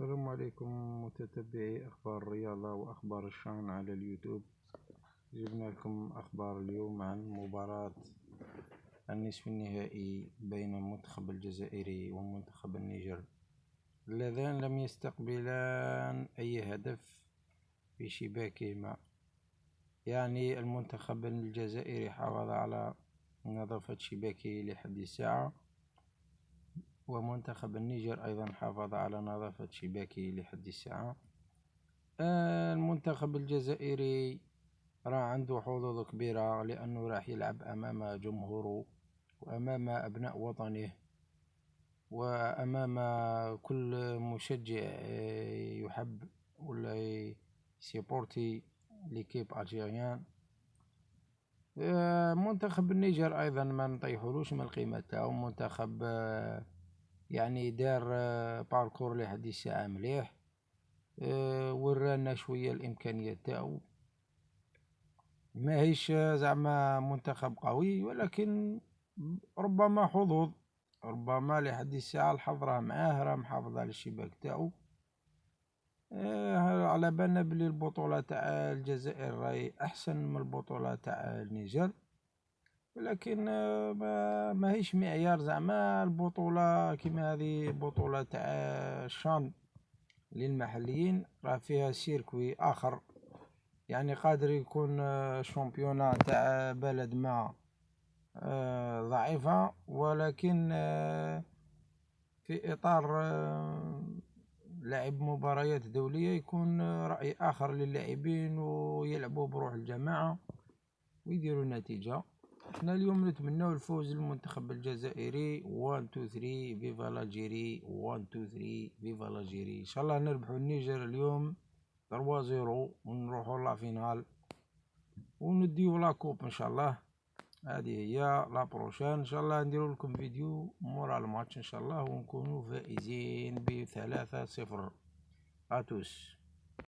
السلام عليكم متتبعي أخبار الرياضة وأخبار الشان على اليوتيوب. جبنا لكم أخبار اليوم عن مباراة النصف النهائي بين المنتخب الجزائري ومنتخب النيجر، اللذان لم يستقبلان أي هدف في شباكهما. يعني المنتخب الجزائري حافظ على نظافة شباكه لحد الساعة، ومنتخب النيجر أيضا حافظ على نظافة شباكه لحد الساعة. المنتخب الجزائري راه عنده حظوظ كبيرة، لأنه راح يلعب أمام جمهوره وأمام أبناء وطنه وأمام كل مشجع يحب ولا سيبورتي ليكيب ألجيريان. منتخب النيجر أيضا ما نطيحولوش من القيمة تاعو، منتخب يعني دار باركور لحد الساعة مليح، ورانا شوية الإمكانيات تاعو. ماهيش زعما منتخب قوي، ولكن ربما حظوظ، ربما لحد الساعة الحظ راه معاه، راه محافظ على الشباك تاعو. على بالنا بلي البطولة تاع الجزائر راهي أحسن من البطولة تاع النيجر، ولكن ماهيش معيار زعما البطولة كيما هذه بطولة تاع الشان للمحليين، راه فيها سيركوي آخر. يعني قادر يكون شامبيونا تاع بلد ما ضعيفة، ولكن في إطار لعب مباريات دولية يكون رأي آخر للاعبين، ويلعبوا بروح الجماعة ويديروا نتيجة. احنا اليوم نتمناو الفوز للمنتخب الجزائري. 1 2 3 فيفا لاجيري، 1 2 3 فيفا لاجيري. ان شاء الله نربحوا النيجر اليوم 3-0 ونروحوا لافينال ونديو لاكوب ان شاء الله. هذه هي لا بروشان، ان شاء الله نديروا لكم فيديو مورا الماتش ان شاء الله، ونكونوا فائزين ب3-0. اتوس.